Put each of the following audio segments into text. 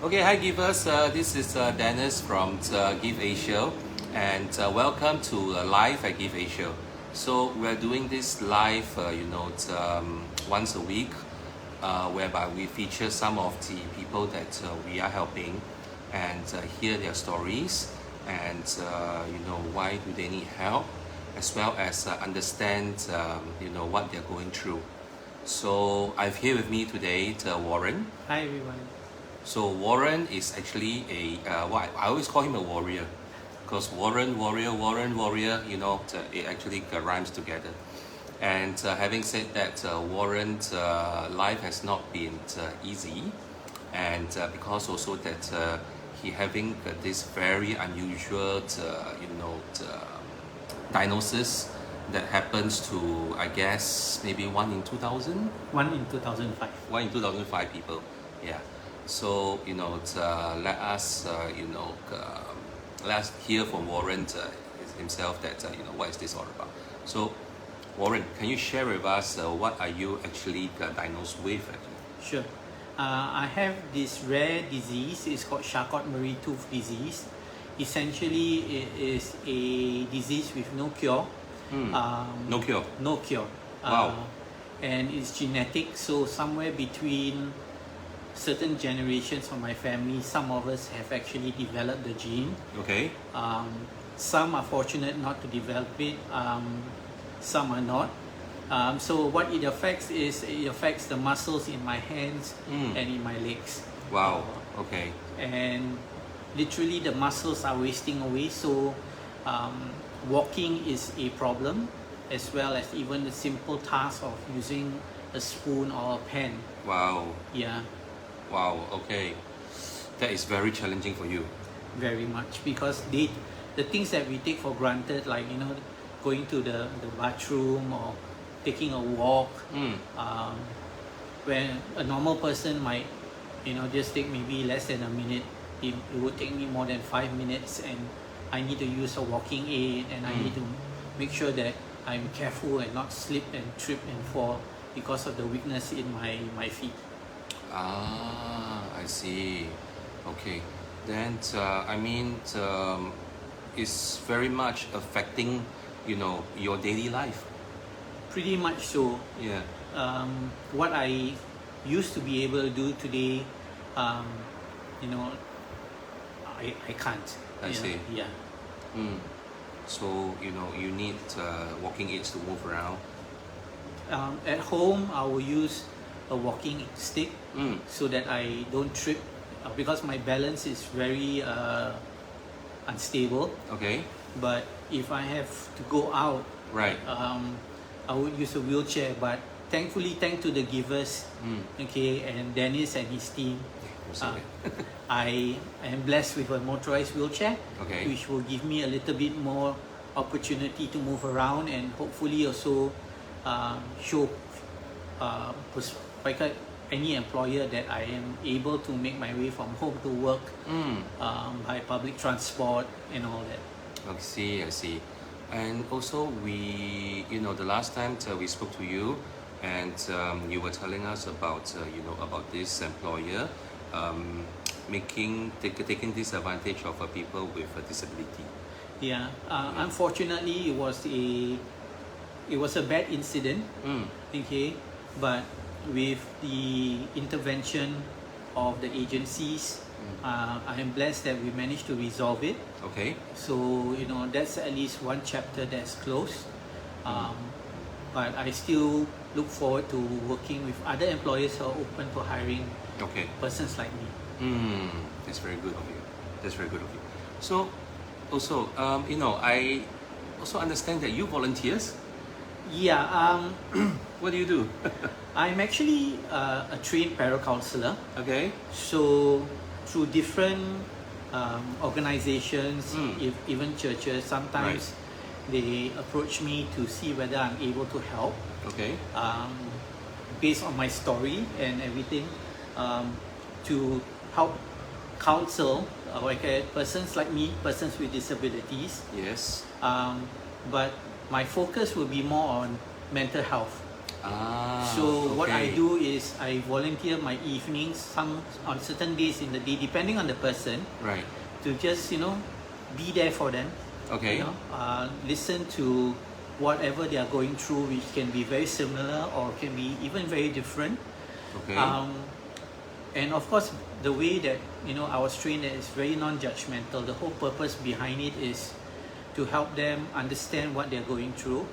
Okay, hi givers. This is Dennis from Give Asia, and welcome to live at Give Asia. So we're doing this live, once a week, whereby we feature some of the people that we are helping, and hear their stories, and why do they need help, as well as understand what they're going through. So I've here with me today Warren. Hi everyone. So Warren is actually I always call him a warrior, because Warren, warrior, it actually rhymes together. And having said that, Warren's life has not been easy, and because also that he having this very unusual, diagnosis that happens to, I guess, maybe one in 2,000? One in 2005. One in 2005 people, yeah. So let us let us hear from Warren himself that what is this all about. So Warren, can you share with us what are you actually diagnosed with? Sure. I have this rare disease. It's called Charcot-Marie Tooth disease. Essentially, it is a disease with no cure. No cure. No cure. Wow. And it's genetic. So somewhere between certain generations of my family, some of us have actually developed the gene. Okay. Some are fortunate not to develop it. Some are not. So what it affects is it affects the muscles in my hands and in my legs. Wow. Okay. And literally the muscles are wasting away. So walking is a problem, as well as even the simple task of using a spoon or a pen. Wow. Yeah. Wow. Okay. That is very challenging for you. Very much, because the things that we take for granted, like going to the bathroom or taking a walk, when a normal person might just take maybe less than a minute, it would take me more than 5 minutes, and I need to use a walking aid, and I need to make sure that I'm careful and not slip and trip and fall because of the weakness in my feet. I see. Okay. Then it's very much affecting your daily life. Pretty much so. Yeah. What I used to be able to do today, I can't. I see. Yeah. So you need walking aids to move around. At home, I will use a walking stick so that I don't trip, because my balance is very unstable. Okay. But if I have to go out, Right. I would use a wheelchair. But thankfully, thanks to the givers, and Dennis and his team, I am blessed with a motorized wheelchair, Okay. which will give me a little bit more opportunity to move around, and hopefully also show any employer that I am able to make my way from home to work by public transport and all that. I see. And also the last time we spoke to you, and you were telling us about about this employer taking disadvantage of people with a disability. Yeah. Unfortunately, it was a bad incident. Okay, but with the intervention of the agencies, I am blessed that we managed to resolve it. Okay. So that's at least one chapter that's closed. But I still look forward to working with other employers who are open to hiring persons like me. That's very good of you. So also I also understand that you volunteers. Yeah. What do you do? I'm actually a trained para-counselor. Okay. So through different organizations, even churches, sometimes they approach me to see whether I'm able to help. Okay. Based on my story and everything, to help counsel persons like me, persons with disabilities. Yes. But my focus will be more on mental health. So what I okay. do is I volunteer my evenings, some on certain days in the day, depending on the person, Right. to just be there for them. Okay. Listen to whatever they are going through, which can be very similar or can be even very different. Okay. And of course, the way that I was trained is very non-judgmental. The whole purpose behind it is to help them understand what they're going through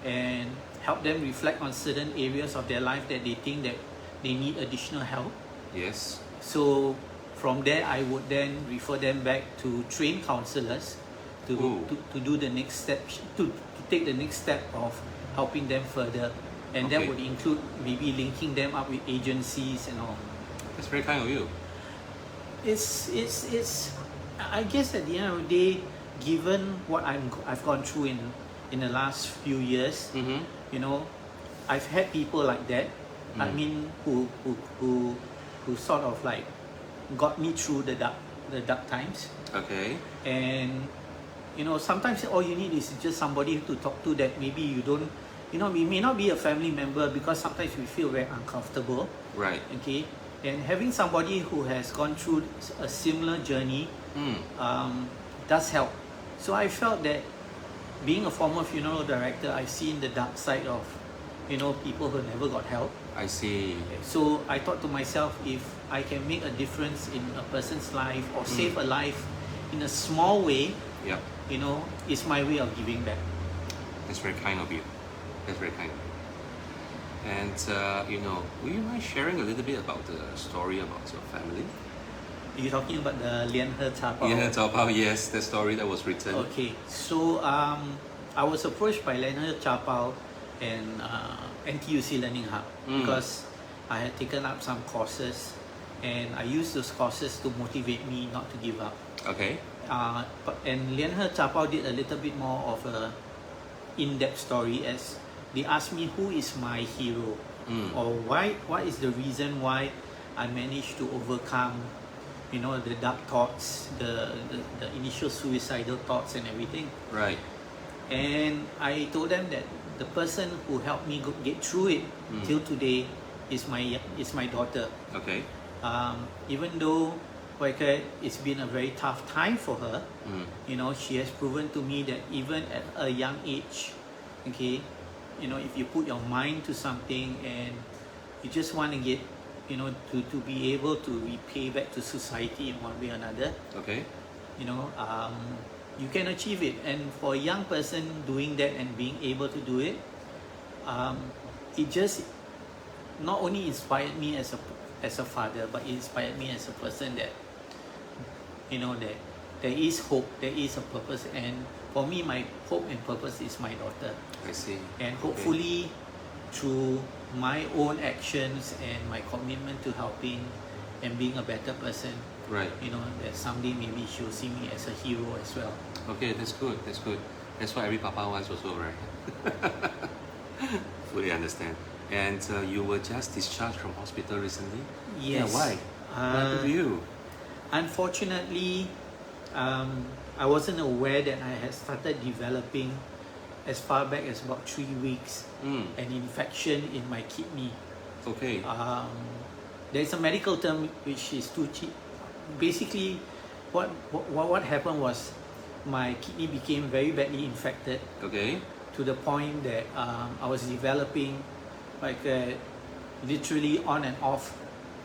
and help them reflect on certain areas of their life that they think that they need additional help. Yes. So from there, I would then refer them back to trained counselors to do the next step, to take the next step of helping them further. And that Okay. would include maybe linking them up with agencies and all. That's very kind of you. It's I guess at the end of the day, given what I've gone through in the last few years, I've had people like that. I mean, who sort of like got me through the dark times. Okay. And sometimes all you need is just somebody to talk to that maybe you don't, we may not be a family member, because sometimes we feel very uncomfortable. Right. Okay. And having somebody who has gone through a similar journey does help. So I felt that being a former funeral director, I've seen the dark side of people who never got help. I see. So I thought to myself, if I can make a difference in a person's life or save a life in a small way, Yep. it's my way of giving back. That's very kind of you. That's very kind of you. And will you mind sharing a little bit about the story about your family? You're talking about the Lian He Cha Pao? Yeah, Zhaopao, yes, the story that was written. Okay, so I was approached by Lian He Cha Pao and NTUC Learning Hub because I had taken up some courses, and I used those courses to motivate me not to give up. Okay. And Lian He Cha Pao did a little bit more of a in-depth story, as they asked me who is my hero, or what is the reason why I managed to overcome the dark thoughts, the initial suicidal thoughts and everything. Right. And I told them that the person who helped me get through it till today is my daughter. Okay. Even though it's been a very tough time for her, she has proven to me that even at a young age, okay, if you put your mind to something and you just want to get, to be able to repay back to society in one way or another, Okay. you can achieve it. And for a young person doing that and being able to do it, it just not only inspired me as a father, but it inspired me as a person that that there is hope, there is a purpose. And for me, my hope and purpose is my daughter. I see. And hopefully through my own actions and my commitment to helping and being a better person, Right. that someday maybe she'll see me as a hero as well. Okay, that's good. That's good. That's what every papa wants also, right? Fully understand. And you were just discharged from hospital recently? Yes. Yeah, why? What happened to you? Unfortunately, I wasn't aware that I had started developing, as far back as about 3 weeks, an infection in my kidney. Okay. There's a medical term which is too cheap. Basically, what happened was my kidney became very badly infected Okay. to the point that I was developing literally on and off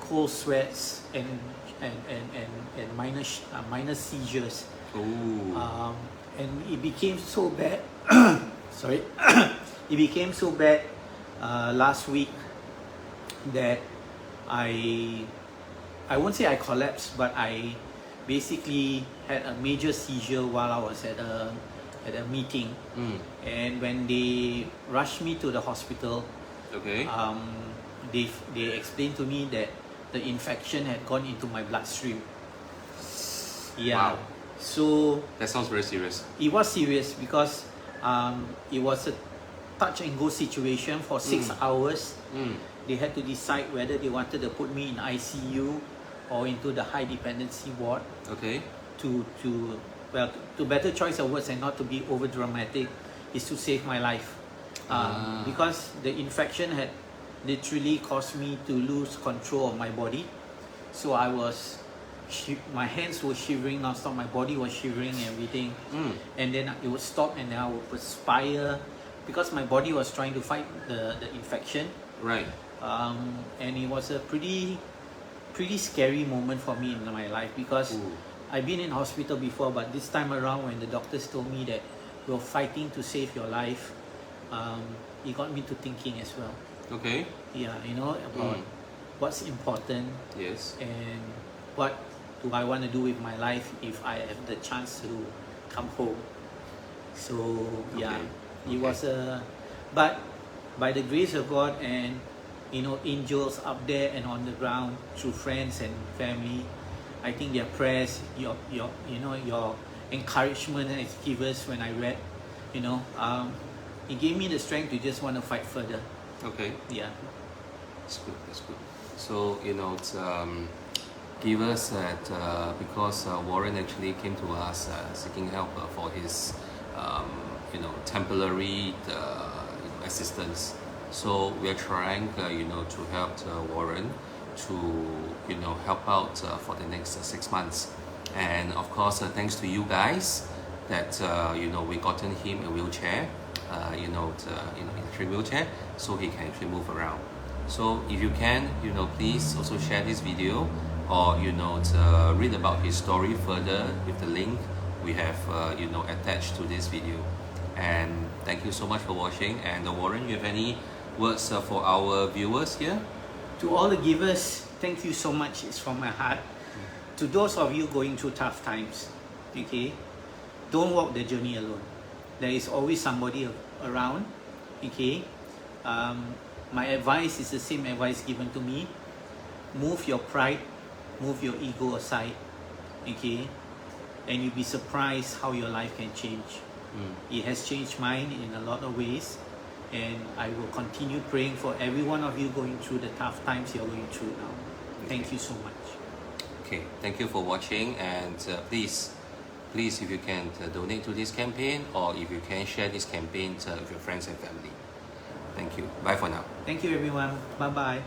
cold sweats and minor seizures. Oh. And it became so bad. Sorry, it became so bad last week that I won't say I collapsed, but I basically had a major seizure while I was at a meeting. And when they rushed me to the hospital, Okay. they explained to me that the infection had gone into my bloodstream. Yeah. Wow. So That sounds very serious. it was serious because it was a touch and go situation for 6 hours. They had to decide whether they wanted to put me in ICU or into the high dependency ward. Okay. To better choice of words and not to be over dramatic, is to save my life. because the infection had literally caused me to lose control of my body. So I was, my hands were shivering non-stop, my body was shivering and everything. And then it would stop and then I would perspire because my body was trying to fight the infection. Right. And it was a pretty scary moment for me in my life because I've been in hospital before, but this time around when the doctors told me that you're fighting to save your life, it got me to thinking as well. Okay. Yeah, you know, about what's important. Yes. And what do I want to do with my life if I have the chance to come home. So yeah, it was but by the grace of God and, you know, angels up there and on the ground through friends and family, I think their prayers, your you know, your encouragement as givers when I read, you know, it gave me the strength to just want to fight further. Okay. Yeah. That's good. That's good. So you know, give us that because Warren actually came to us seeking help for his you know, temporary assistance. So we are trying you know, to help Warren to, you know, help out for the next 6 months. And of course, thanks to you guys that you know, we gotten him a wheelchair, you know, electric wheelchair, so he can actually move around. So if you can, you know, please also share this video, or you know, read about his story further with the link we have you know, attached to this video. And thank you so much for watching. And Warren, you have any words for our viewers here? To all the givers, thank you so much. It's from my heart. To those of you going through tough times, okay, don't walk the journey alone. There is always somebody around, okay. My advice is the same advice given to me. Move your pride, move your ego aside, okay, and you'll be surprised how your life can change. It has changed mine in a lot of ways, and I will continue praying for every one of you going through the tough times you're going through now. Thank you so much. Okay, thank you for watching, and please, if you can donate to this campaign, or if you can share this campaign with your friends and family. Thank you. Bye for now. Thank you everyone. Bye bye.